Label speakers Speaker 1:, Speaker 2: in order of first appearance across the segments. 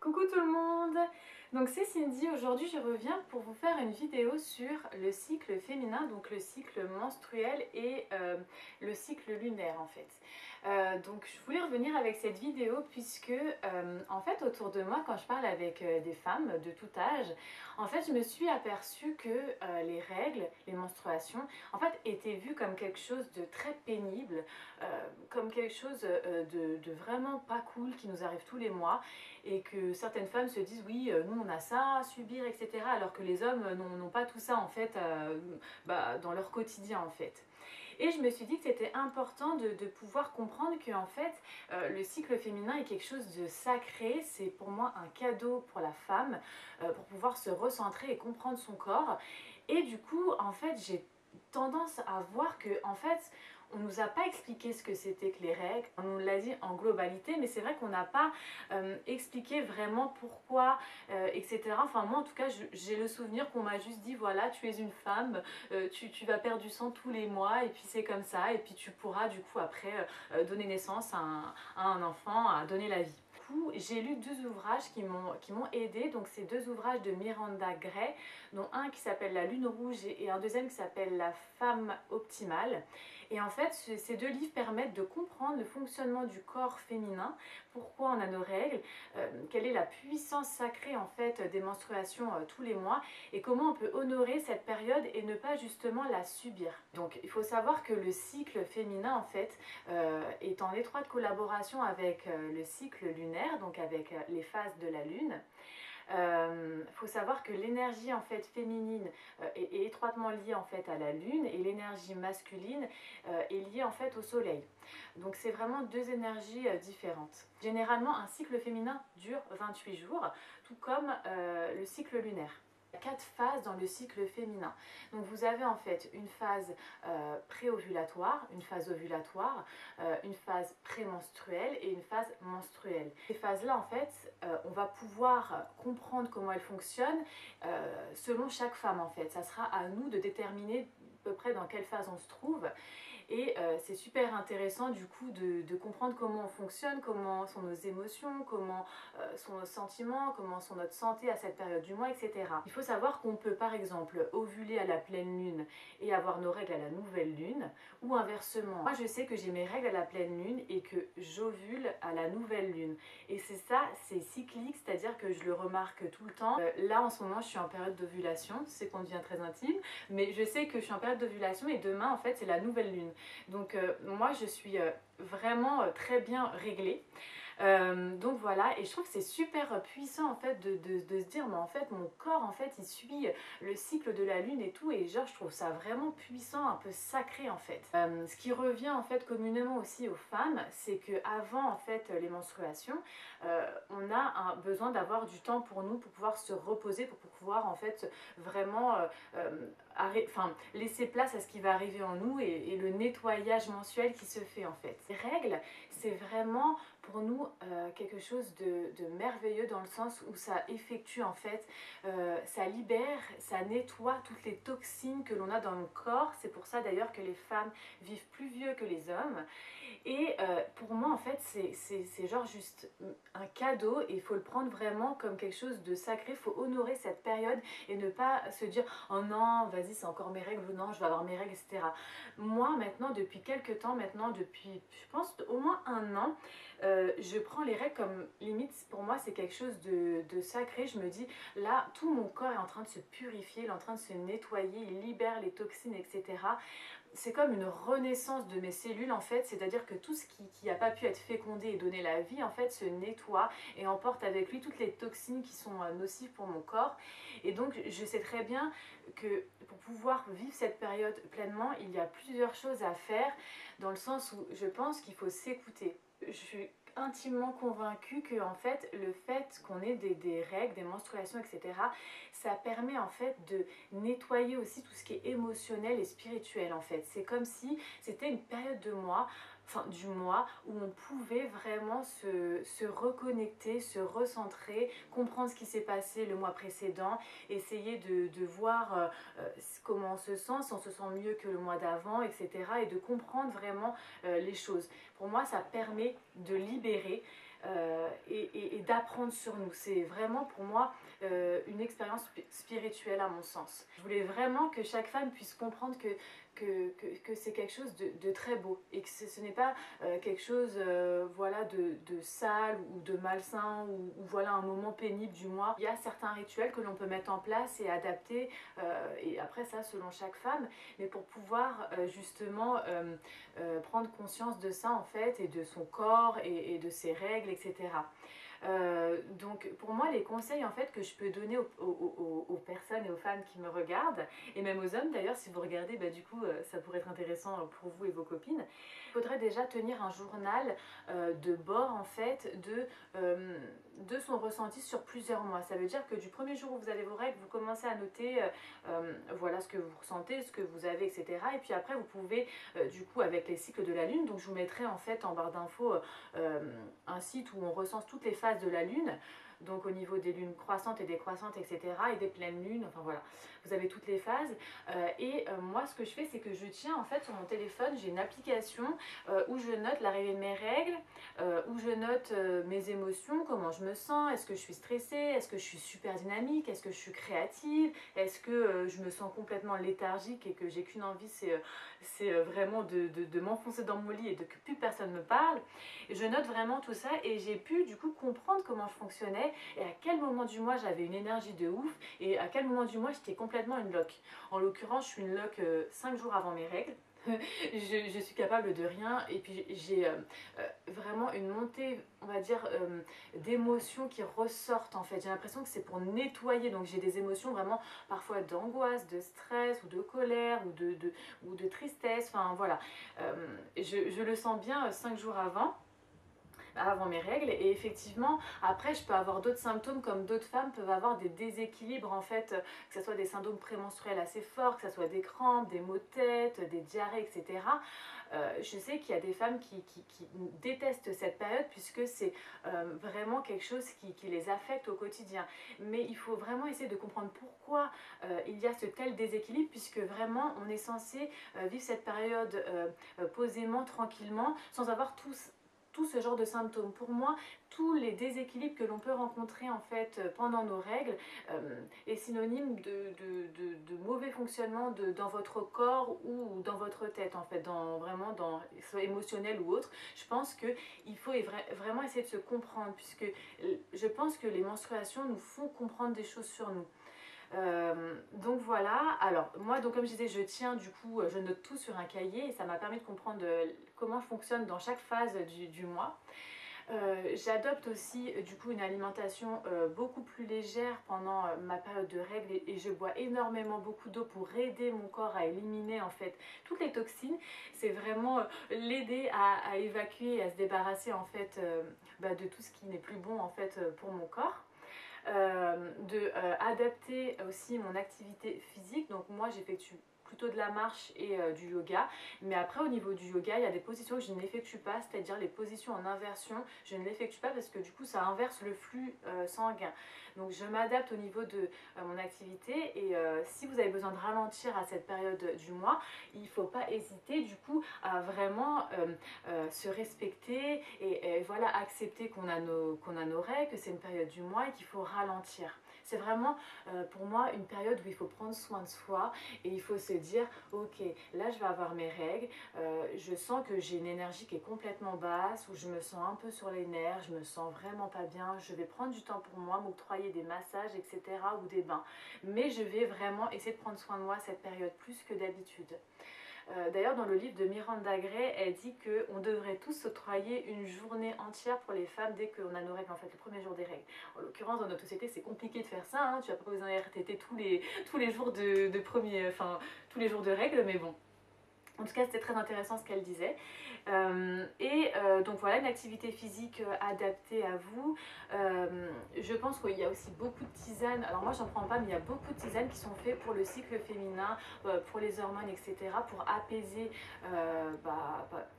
Speaker 1: Coucou tout le monde. Donc c'est Cindy, aujourd'hui je reviens pour vous faire une vidéo sur le cycle féminin, donc le cycle menstruel et le cycle lunaire en fait. Donc je voulais revenir avec cette vidéo puisque en fait autour de moi quand je parle avec des femmes de tout âge, en fait je me suis aperçue que les règles, les menstruations en fait étaient vues comme quelque chose de très pénible, comme quelque chose de vraiment pas cool qui nous arrive tous les mois et que certaines femmes se disent oui nous on a ça à subir etc alors que les hommes n'ont pas tout ça en fait dans leur quotidien en fait. Et je me suis dit que c'était important de pouvoir comprendre que en fait le cycle féminin est quelque chose de sacré, c'est pour moi un cadeau pour la femme pour pouvoir se recentrer et comprendre son corps. Et du coup en fait j'ai tendance à voir que en fait on nous a pas expliqué ce que c'était que les règles, on nous l'a dit en globalité, mais c'est vrai qu'on n'a pas expliqué vraiment pourquoi, etc. Enfin moi en tout cas j'ai le souvenir qu'on m'a juste dit voilà tu es une femme, tu vas perdre du sang tous les mois et puis c'est comme ça et puis tu pourras du coup après donner naissance à un enfant, à donner la vie. J'ai lu deux ouvrages qui m'ont aidé. Donc c'est deux ouvrages de Miranda Gray, dont un qui s'appelle La Lune Rouge et un deuxième qui s'appelle La Femme Optimale. Et en fait, ces deux livres permettent de comprendre le fonctionnement du corps féminin, pourquoi on a nos règles, quelle est la puissance sacrée en fait des menstruations tous les mois et comment on peut honorer cette période et ne pas justement la subir. Donc il faut savoir que le cycle féminin en fait est en étroite collaboration avec le cycle lunaire, donc avec les phases de la lune. Faut savoir que l'énergie en fait féminine est étroitement liée en fait à la lune et l'énergie masculine est liée en fait au soleil. Donc c'est vraiment deux énergies différentes. Généralement un cycle féminin dure 28 jours, tout comme le cycle lunaire. Il y a 4 phases dans le cycle féminin. Donc vous avez en fait une phase préovulatoire, une phase ovulatoire, une phase prémenstruelle et une phase menstruelle. Ces phases-là en fait, on va pouvoir comprendre comment elles fonctionnent selon chaque femme en fait. Ça sera à nous de déterminer à peu près dans quelle phase on se trouve. Et c'est super intéressant du coup de comprendre comment on fonctionne, comment sont nos émotions, comment sont nos sentiments, comment sont notre santé à cette période du mois, etc. Il faut savoir qu'on peut par exemple ovuler à la pleine lune et avoir nos règles à la nouvelle lune, ou inversement. Moi je sais que j'ai mes règles à la pleine lune et que j'ovule à la nouvelle lune. Et c'est ça, c'est cyclique, c'est-à-dire que je le remarque tout le temps. Là en ce moment je suis en période d'ovulation, c'est qu'on devient très intime, mais je sais que je suis en période d'ovulation et demain en fait c'est la nouvelle lune. Donc moi je suis vraiment très bien réglée. Donc voilà, et je trouve que c'est super puissant en fait de se dire mais en fait mon corps en fait il suit le cycle de la lune et tout, et genre je trouve ça vraiment puissant, un peu sacré en fait. Ce qui revient en fait communément aussi aux femmes, c'est que avant en fait les menstruations, on a besoin d'avoir du temps pour nous, pour pouvoir se reposer, pour pouvoir en fait vraiment laisser place à ce qui va arriver en nous et le nettoyage mensuel qui se fait en fait. Les règles, c'est vraiment pour nous quelque chose de merveilleux dans le sens où ça effectue en fait, ça libère, ça nettoie toutes les toxines que l'on a dans le corps. C'est pour ça d'ailleurs que les femmes vivent plus vieux que les hommes. Et pour moi en fait c'est genre juste un cadeau et il faut le prendre vraiment comme quelque chose de sacré. Il faut honorer cette période et ne pas se dire oh non vas-y c'est encore mes règles ou non je vais avoir mes règles etc. Moi maintenant depuis quelques temps maintenant, depuis je pense au moins un an, je prends les règles comme limite pour moi c'est quelque chose de sacré. Je me dis là tout mon corps est en train de se purifier, il est en train de se nettoyer, il libère les toxines etc. C'est comme une renaissance de mes cellules en fait, c'est-à-dire que tout ce qui n'a pas pu être fécondé et donner la vie en fait se nettoie et emporte avec lui toutes les toxines qui sont nocives pour mon corps. Et donc je sais très bien que pour pouvoir vivre cette période pleinement, il y a plusieurs choses à faire, dans le sens où je pense qu'il faut s'écouter. Je suis intimement convaincue que en fait le fait qu'on ait des règles, des menstruations etc, ça permet en fait de nettoyer aussi tout ce qui est émotionnel et spirituel en fait. C'est comme si c'était une période de mois, enfin du mois, où on pouvait vraiment se reconnecter, se recentrer, comprendre ce qui s'est passé le mois précédent, essayer de voir comment on se sent, si on se sent mieux que le mois d'avant, etc. et de comprendre vraiment les choses. Pour moi, ça permet de libérer et d'apprendre sur nous. C'est vraiment pour moi une expérience spirituelle à mon sens. Je voulais vraiment que chaque femme puisse comprendre que c'est quelque chose de très beau et que ce n'est pas quelque chose voilà, de sale ou de malsain ou voilà un moment pénible du mois. Il y a certains rituels que l'on peut mettre en place et adapter et après ça selon chaque femme, mais pour pouvoir justement prendre conscience de ça en fait et de son corps et de ses règles, etc. Donc pour moi les conseils en fait que je peux donner aux personnes et aux femmes qui me regardent et même aux hommes d'ailleurs si vous regardez bah, du coup ça pourrait être intéressant pour vous et vos copines. Il faudrait déjà tenir un journal de bord en fait de son ressenti sur plusieurs mois. Ça veut dire que du premier jour où vous avez vos règles, vous commencez à noter voilà ce que vous ressentez, ce que vous avez, etc. Et puis après vous pouvez du coup avec les cycles de la lune, donc je vous mettrai en fait en barre d'infos un site où on recense toutes les phases de la lune, donc au niveau des lunes croissantes et décroissantes, etc. et des pleines lunes, enfin voilà, vous avez toutes les phases. Moi ce que je fais c'est que je tiens en fait sur mon téléphone, j'ai une application où je note l'arrivée de mes règles, où je note mes émotions, comment je me sens, est-ce que je suis stressée, est-ce que je suis super dynamique, est-ce que je suis créative, est-ce que je me sens complètement léthargique et que j'ai qu'une envie c'est vraiment de m'enfoncer dans mon lit et de que plus personne me parle. Je note vraiment tout ça et j'ai pu du coup comprendre comment je fonctionnais et à quel moment du mois j'avais une énergie de ouf et à quel moment du mois j'étais complètement une loque. En l'occurrence, je suis une loque 5 jours avant mes règles. Je suis capable de rien et puis j'ai vraiment une montée on va dire d'émotions qui ressortent en fait. J'ai l'impression que c'est pour nettoyer, donc j'ai des émotions vraiment parfois d'angoisse, de stress ou de colère ou de tristesse, enfin voilà. Je le sens bien 5 jours avant mes règles et effectivement après je peux avoir d'autres symptômes comme d'autres femmes peuvent avoir des déséquilibres en fait, que ce soit des symptômes prémenstruels assez forts, que ce soit des crampes, des maux de tête, des diarrhées, etc. Je sais qu'il y a des femmes qui détestent cette période puisque c'est vraiment quelque chose qui les affecte au quotidien, mais il faut vraiment essayer de comprendre pourquoi il y a ce tel déséquilibre puisque vraiment on est censé vivre cette période posément, tranquillement, sans avoir tout ce genre de symptômes. Pour moi, tous les déséquilibres que l'on peut rencontrer en fait pendant nos règles est synonyme de mauvais fonctionnement dans votre corps ou dans votre tête en fait, vraiment dans soit émotionnel ou autre. Je pense qu'il faut vraiment essayer de se comprendre puisque je pense que les menstruations nous font comprendre des choses sur nous. Donc voilà, alors moi donc comme je disais je tiens du coup, je note tout sur un cahier et ça m'a permis de comprendre comment je fonctionne dans chaque phase du mois. J'adopte aussi du coup une alimentation beaucoup plus légère pendant ma période de règles et je bois énormément beaucoup d'eau pour aider mon corps à éliminer en fait toutes les toxines. C'est vraiment l'aider à évacuer et à se débarrasser en fait de tout ce qui n'est plus bon en fait pour mon corps. Adapter aussi mon activité physique, donc moi j'effectue plutôt de la marche et du yoga, mais après au niveau du yoga il y a des positions que je n'effectue pas, c'est-à-dire les positions en inversion, je ne l'effectue pas parce que du coup ça inverse le flux sanguin, donc je m'adapte au niveau de mon activité et si vous avez besoin de ralentir à cette période du mois, il ne faut pas hésiter du coup à vraiment se respecter et voilà accepter qu'on a nos règles, que c'est une période du mois et qu'il faut ralentir. C'est vraiment pour moi une période où il faut prendre soin de soi et il faut se dire ok là je vais avoir mes règles, je sens que j'ai une énergie qui est complètement basse, où je me sens un peu sur les nerfs, je me sens vraiment pas bien, je vais prendre du temps pour moi, m'octroyer des massages etc ou des bains, mais je vais vraiment essayer de prendre soin de moi cette période plus que d'habitude. D'ailleurs, dans le livre de Miranda Gray, elle dit qu'on devrait tous s'octroyer une journée entière pour les femmes dès qu'on a nos règles, en fait, le premier jour des règles. En l'occurrence, dans notre société, c'est compliqué de faire ça, hein, tu vas pas besoin d'un RTT tous les jours tous les jours de règles, mais bon. En tout cas, c'était très intéressant ce qu'elle disait. Donc voilà, une activité physique adaptée à vous. Je pense qu'il y a aussi beaucoup de tisanes. Alors moi, j'en prends pas, mais il y a beaucoup de tisanes qui sont faites pour le cycle féminin, pour les hormones, etc., pour apaiser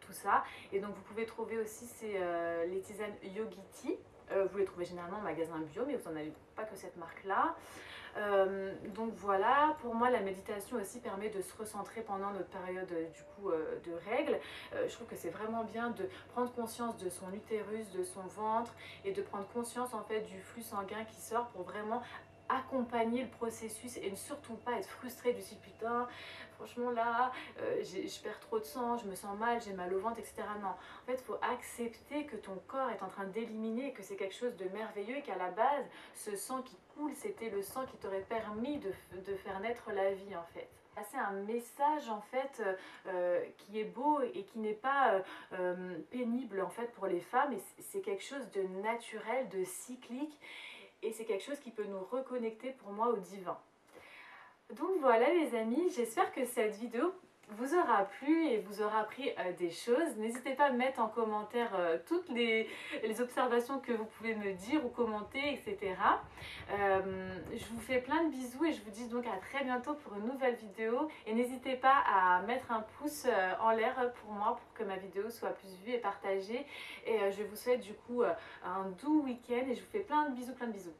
Speaker 1: tout ça. Et donc vous pouvez trouver aussi les tisanes Yogi Tea. Vous les trouvez généralement en magasin bio, mais vous n'en avez pas que cette marque-là. Donc voilà, pour moi la méditation aussi permet de se recentrer pendant notre période du coup de règles. Je trouve que c'est vraiment bien de prendre conscience de son utérus, de son ventre et de prendre conscience en fait du flux sanguin qui sort pour vraiment accompagner le processus et ne surtout pas être frustré du style putain franchement là je perds trop de sang, je me sens mal, j'ai mal au ventre, etc. Non, en fait il faut accepter que ton corps est en train d'éliminer, que c'est quelque chose de merveilleux et qu'à la base ce sang qui coule c'était le sang qui t'aurait permis de faire naître la vie en fait. C'est un message en fait qui est beau et qui n'est pas pénible en fait pour les femmes, et c'est quelque chose de naturel, de cyclique, et c'est quelque chose qui peut nous reconnecter pour moi au divin. Donc voilà les amis, j'espère que cette vidéo vous aura plu et vous aura appris des choses. N'hésitez pas à mettre en commentaire toutes les observations que vous pouvez me dire ou commenter, etc. Je vous fais plein de bisous et je vous dis donc à très bientôt pour une nouvelle vidéo. Et n'hésitez pas à mettre un pouce en l'air pour moi, pour que ma vidéo soit plus vue et partagée. Et je vous souhaite du coup un doux week-end et je vous fais plein de bisous, plein de bisous.